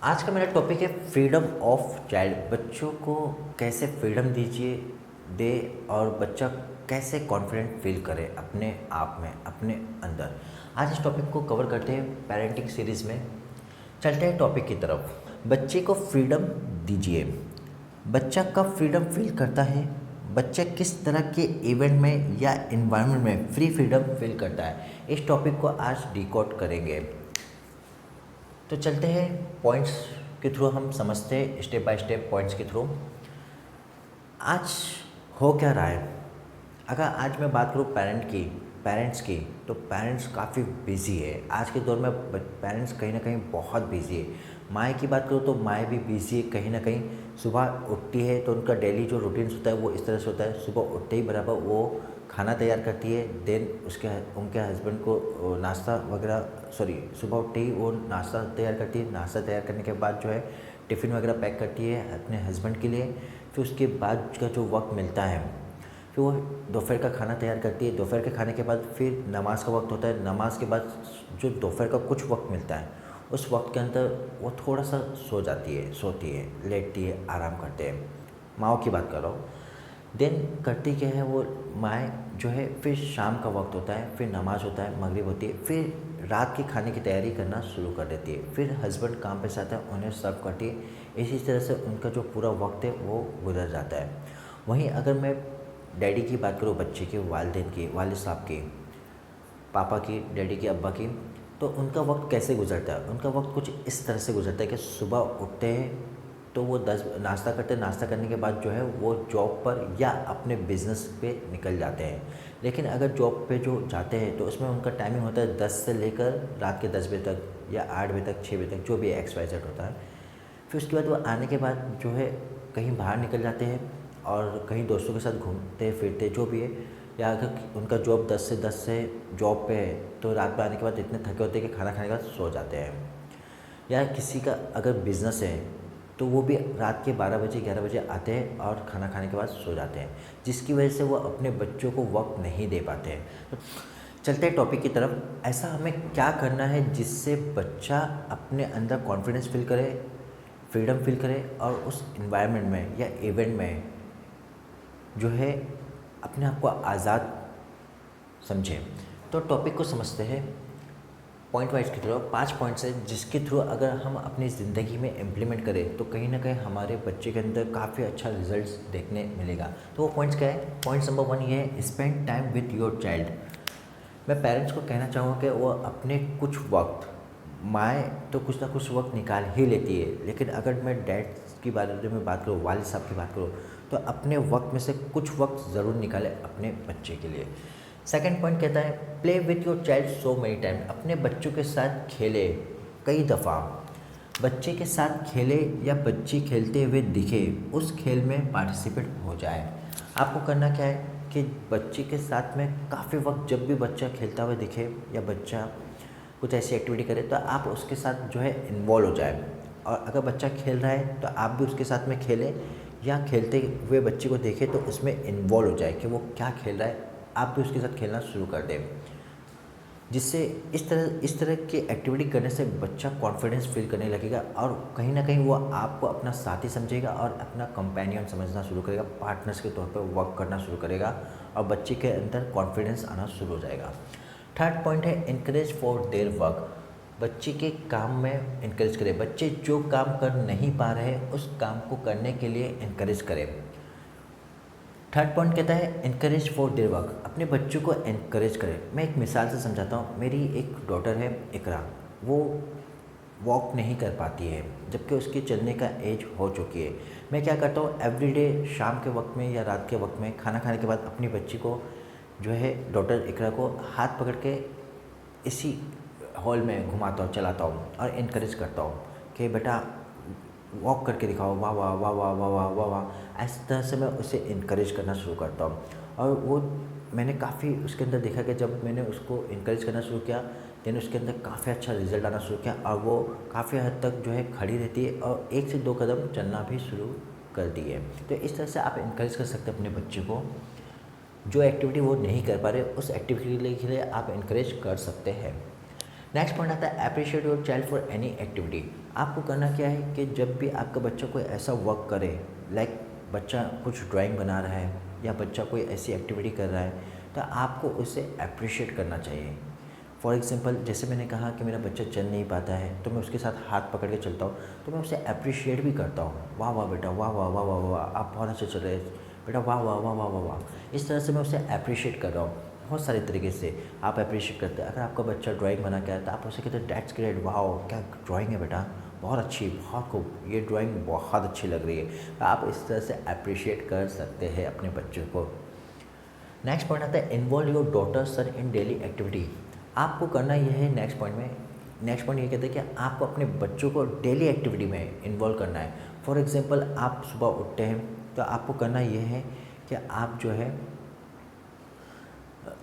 आज का मेरा टॉपिक है फ्रीडम ऑफ चाइल्ड। बच्चों को कैसे फ्रीडम दे और बच्चा कैसे कॉन्फिडेंट फील करे अपने आप में, अपने अंदर। आज इस टॉपिक को कवर करते हैं पेरेंटिंग सीरीज़ में। चलते हैं टॉपिक की तरफ। बच्चे को फ्रीडम दीजिए। बच्चा कब फ्रीडम फील करता है? बच्चा किस तरह के इवेंट में या इन्वायरमेंट में फ्रीडम फील करता है? इस टॉपिक को आज डिकोड करेंगे। तो चलते हैं पॉइंट्स के थ्रू, हम समझते हैं स्टेप बाय स्टेप पॉइंट्स के थ्रू। आज हो क्या रहा है? अगर आज मैं बात करूँ पेरेंट्स की, तो पेरेंट्स काफ़ी बिजी है आज के दौर में। पेरेंट्स कहीं ना कहीं बहुत बिजी है। माँ की बात करूँ तो माँ भी बिजी है कहीं ना कहीं। सुबह उठती है तो उनका डेली जो रूटीन्स होता है वो इस तरह से होता है। सुबह उठते ही बराबर वो खाना तैयार करती है, देन उनके हस्बैंड को नाश्ता वगैरह सुबह उठते ही वो नाश्ता तैयार करती है। नाश्ता तैयार करने के बाद जो है टिफ़िन वगैरह पैक करती है अपने हस्बैंड के लिए। फिर उसके बाद का जो वक्त मिलता है, फिर वो दोपहर का खाना तैयार करती है। दोपहर के खाने के बाद फिर नमाज़ का वक्त होता है। नमाज़ के बाद जो दोपहर का कुछ वक्त मिलता है, उस वक्त के अंदर वो थोड़ा सा सोती है, लेटती है, आराम करते हैं। माँओं की बात कर रहा हूँ। देन करती क्या है वो माएँ जो है, फिर शाम का वक्त होता है, फिर नमाज़ होता है, मगरिब होती है, फिर रात के खाने की तैयारी करना शुरू कर देती है। फिर हस्बैंड काम पे से आता है, उन्हें सर्व करती है। इसी तरह से उनका जो पूरा वक्त है वो गुजर जाता है। वहीं अगर मैं डैडी की बात करूँ, बच्चे के वालिदैन की, वालिद साहब की, पापा की, डैडी की, अब्बा की, तो उनका वक्त कैसे गुजरता है? उनका वक्त कुछ इस तरह से गुजरता है कि सुबह उठते हैं तो वो नाश्ता करते हैं। नाश्ता करने के बाद जो है वो जॉब पर या अपने बिज़नेस पे निकल जाते हैं। लेकिन अगर जॉब पे जो जाते हैं तो उसमें उनका टाइमिंग होता है 10 से लेकर रात के 10 बजे तक या 8 बजे तक, 6 बजे तक, जो भी XYZ होता है। फिर उसके बाद वो आने के बाद जो है कहीं बाहर निकल जाते हैं और कहीं दोस्तों के साथ घूमते फिरते जो भी है। या अगर उनका जॉब 10 से जॉब पे है तो रात में आने के बाद इतने थके होते हैं कि खाना खाने के बाद सो जाते हैं। या किसी का अगर बिज़नेस है तो वो भी रात के 12 बजे 11 बजे आते हैं और खाना खाने के बाद सो जाते हैं, जिसकी वजह से वो अपने बच्चों को वक्त नहीं दे पाते हैं। तो चलते हैं टॉपिक की तरफ। ऐसा हमें क्या करना है जिससे बच्चा अपने अंदर कॉन्फिडेंस फील करे, फ्रीडम फील करे और उस इन्वायरमेंट में या इवेंट में जो है अपने आप को आज़ाद समझे। तो टॉपिक को समझते हैं पॉइंट वाइज की तरह। 5 पॉइंट्स है जिसके थ्रू अगर हम अपनी ज़िंदगी में इम्प्लीमेंट करें तो कहीं ना कहीं हमारे बच्चे के अंदर काफ़ी अच्छा रिजल्ट्स देखने मिलेगा। तो वो पॉइंट्स क्या है? पॉइंट नंबर 1 ये है, spend time with your child. मैं पेरेंट्स को कहना चाहूँगा कि वो अपने कुछ वक्त, माँ तो कुछ ना कुछ वक्त निकाल ही लेती है, लेकिन अगर मैं डैड की बारे में बात करूँ, वालिद साहब की बात करूँ, तो अपने वक्त में से कुछ वक्त ज़रूर निकालें अपने बच्चे के लिए। सेकंड पॉइंट कहता है, play with your child so many time. अपने बच्चों के साथ खेले कई दफ़ा। बच्चे के साथ खेले या बच्ची खेलते हुए दिखे, उस खेल में पार्टिसिपेट हो जाए। आपको करना क्या है कि बच्चे के साथ में काफ़ी वक्त, जब भी बच्चा खेलता हुआ दिखे या बच्चा कुछ ऐसी एक्टिविटी करे तो आप उसके साथ जो है इन्वॉल्व हो जाए। और अगर बच्चा खेल रहा है तो आप भी उसके साथ में खेलें, या खेलते हुए बच्चे को देखें तो उसमें इन्वॉल्व हो जाए कि वो क्या खेल रहा है, आप भी उसके साथ खेलना शुरू कर दें। जिससे इस तरह की एक्टिविटी करने से बच्चा कॉन्फिडेंस फील करने लगेगा और कहीं ना कहीं वो आपको अपना साथी समझेगा और अपना कंपेनियन समझना शुरू करेगा, पार्टनर्स के तौर पर वर्क करना शुरू करेगा और बच्चे के अंदर कॉन्फिडेंस आना शुरू हो जाएगा। थर्ड पॉइंट है, इनकरेज फॉर देयर वर्क। बच्चे के काम में इनकरेज करें। बच्चे जो काम कर नहीं पा रहे उस काम को करने के लिए इनकरेज करें। थर्ड पॉइंट कहता है, इनकरेज फॉर देयर वर्क। अपने बच्चों को इनकरेज करें। मैं एक मिसाल से समझाता हूँ। मेरी एक डॉटर है इकरा, वो वॉक नहीं कर पाती है जबकि उसकी चलने का एज हो चुकी है। मैं क्या करता हूँ, एवरीडे शाम के वक्त में या रात के वक्त में खाना खाने के बाद अपनी बच्ची को जो है, डॉटर इकरा को हाथ पकड़ के इसी हॉल में घुमाता हूँ, चलाता हूँ और इनकरेज करता हूँ कि बेटा वॉक करके दिखाओ, वाह वाह वाह वाह वाह वाह वाह वाह। इस तरह से मैं उसे इनकरेज करना शुरू करता हूँ। और वो मैंने काफ़ी उसके अंदर देखा कि जब मैंने उसको इनकरेज करना शुरू किया, देन उसके अंदर काफ़ी अच्छा रिजल्ट आना शुरू किया और वो काफ़ी हद तक जो है खड़ी रहती है और 1 से 2 कदम चलना भी शुरू कर दी है। तो इस तरह से आप इनकरेज कर सकते हैं अपने बच्चे को। जो एक्टिविटी वो नहीं कर पा रहे उस एक्टिविटी के लिए आप इनकरेज कर सकते हैं। नेक्स्ट पॉइंट आता है appreciate your child for any activity. आपको करना क्या है कि जब भी आपका बच्चा कोई ऐसा वर्क करे, लाइक बच्चा कुछ ड्राइंग बना रहा है या बच्चा कोई ऐसी एक्टिविटी कर रहा है, तो आपको उसे अप्रिशिएट करना चाहिए। फॉर एग्जांपल, जैसे मैंने कहा कि मेरा बच्चा चल नहीं पाता है तो मैं उसके साथ हाथ पकड़ के चलता हूँ, तो मैं उसे अप्रिशिएट भी करता हूँ। वाह वाह बेटा, वाह वाह वाह वाह वाह, आप बहुत अच्छे चल रहे हैं बेटा, वाह वाह वाह वाह वाह वाह। इस तरह से मैं उसे अप्रिशिएट कर रहा हूँ। बहुत सारे तरीके से आप अप्रिशिएट करते हैं। अगर आपका बच्चा ड्राइंग बना के आया तो आप उसे कहते हैं दैट्स ग्रेट, वाह क्या ड्राइंग है बेटा, बहुत अच्छी, बहुत खूब, ये ड्राइंग बहुत अच्छी लग रही है। तो आप इस तरह से अप्रिशिएट कर सकते हैं अपने बच्चों को। नेक्स्ट पॉइंट आता है involve your daughter son in daily activity. आपको करना यह है, नेक्स्ट पॉइंट ये कहते हैं कि आपको अपने बच्चों को डेली एक्टिविटी में इन्वॉल्व करना है। फॉर एग्जांपल, आप सुबह उठते हैं तो आपको करना यह है कि आप जो है,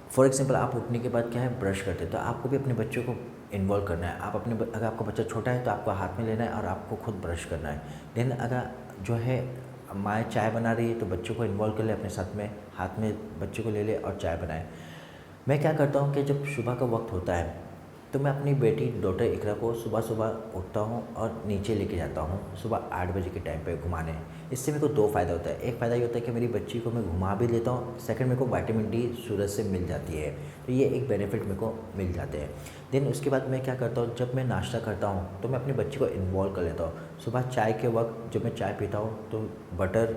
फॉर एग्जांपल आप उठने के बाद क्या है, ब्रश करते हैं, तो आपको भी अपने बच्चों को इन्वॉल्व करना है। आप अपने अगर आपका बच्चा छोटा है तो आपको हाथ में लेना है और आपको खुद ब्रश करना है। देन अगर जो है माँ चाय बना रही है तो बच्चों को इन्वॉल्व कर ले अपने साथ में, हाथ में बच्चों को ले ले और चाय बनाए। मैं क्या करता हूँ कि जब सुबह का वक्त होता है तो मैं अपनी बेटी डॉटर इकरा को सुबह सुबह उठता हूँ और नीचे लेके जाता हूँ सुबह 8 बजे के टाइम पे घुमाने। इससे मेरे को 2 फ़ायदा होता है। एक फ़ायदा ये होता है कि मेरी बच्ची को मैं घुमा भी लेता हूँ, सेकंड मेरे को विटामिन डी सूरज से मिल जाती है, तो ये एक बेनिफिट मेरे को मिल जाते हैं। देन उसके बाद मैं क्या करता हूँ, जब मैं नाश्ता करता हूँ तो मैं अपनी बच्ची को इन्वॉल्व कर लेता हूँ। सुबह चाय के वक्त जब मैं चाय पीता हूँ तो बटर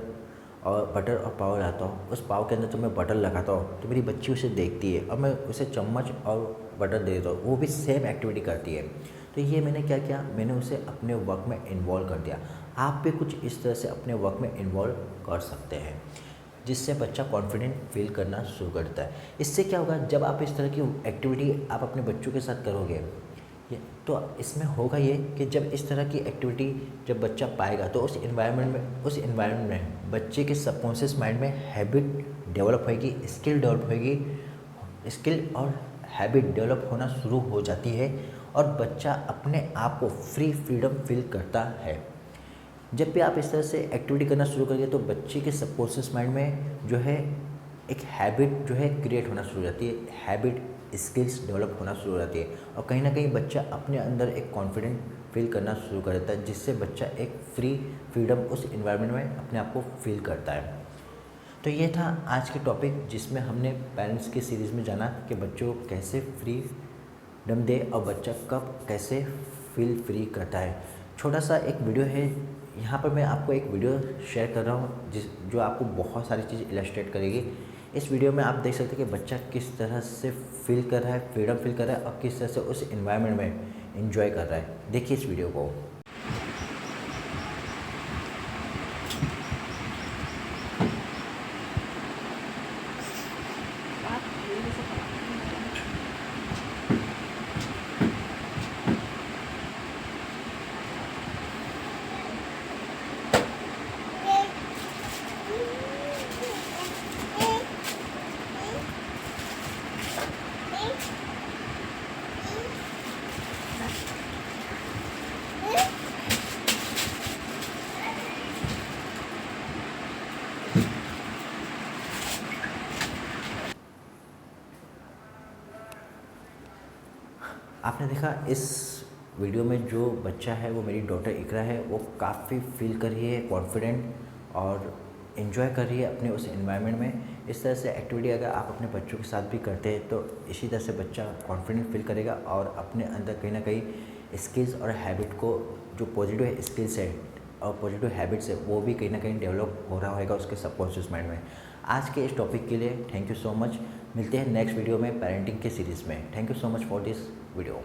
और पाव लाता हूँ, उस पाव के अंदर जब मैं बटर लगाता हूँ तो मेरी बच्ची उसे देखती है और मैं उसे चम्मच और बटर दे देता हूँ, वो भी सेम एक्टिविटी करती है। तो ये मैंने क्या किया, मैंने उसे अपने वर्क में इन्वॉल्व कर दिया। आप भी कुछ इस तरह से अपने वर्क में इन्वॉल्व कर सकते हैं, जिससे बच्चा कॉन्फिडेंट फील करना शुरू करता है। इससे क्या होगा, जब आप इस तरह की एक्टिविटी आप अपने बच्चों के साथ करोगे तो इसमें होगा ये कि जब इस तरह की एक्टिविटी जब बच्चा पाएगा तो उस इन्वायरमेंट में बच्चे के सबकॉन्शियस माइंड में हैबिट डेवलप होगी, स्किल और हैबिट डेवलप होना शुरू हो जाती है और बच्चा अपने आप को फ्रीडम फील करता है। जब भी आप इस तरह से एक्टिविटी करना शुरू करेंगे तो बच्चे के सबकॉन्शियस माइंड में जो है एक हैबिट जो है क्रिएट होना शुरू हो जाती है, हैबिट स्किल्स डेवलप होना शुरू हो जाती है और कहीं ना कहीं बच्चा अपने अंदर एक कॉन्फिडेंट फील करना शुरू कर देता है, जिससे बच्चा एक फ्रीडम उस इन्वायरमेंट में अपने आप को फील करता है। तो ये था आज के टॉपिक, जिसमें हमने पेरेंट्स की सीरीज़ में जाना कि बच्चों को कैसे फ्रीडम दे और बच्चा कब कैसे फील फ्री करता है। छोटा सा एक वीडियो है, यहाँ पर मैं आपको एक वीडियो शेयर कर रहा हूँ जो आपको बहुत सारी चीज़ इलस्ट्रेट करेगी। इस वीडियो में आप देख सकते हैं कि बच्चा किस तरह से फील कर रहा है, फ्रीडम फील कर रहा है और किस तरह से उस एनवायरनमेंट में एंजॉय कर रहा है। देखिए इस वीडियो को। आपने देखा इस वीडियो में जो बच्चा है वो मेरी डॉटर इकरा है, वो काफ़ी फील कर रही है कॉन्फिडेंट और इन्जॉय कर रही है अपने उस एनवायरनमेंट में। इस तरह से एक्टिविटी अगर आप अपने बच्चों के साथ भी करते हैं तो इसी तरह से बच्चा कॉन्फिडेंट फील करेगा और अपने अंदर कहीं ना कहीं स्किल्स और हैबिट को, जो पॉजिटिव स्किल्स है और पॉजिटिव हैबिट्स है, वो भी कहीं ना कहीं डेवलप हो रहा होगा उसके सबकॉन्शियस माइंड में। आज के इस टॉपिक के लिए थैंक यू सो मच। मिलते हैं नेक्स्ट वीडियो में पेरेंटिंग के सीरीज़ में। Thank you so much for this video.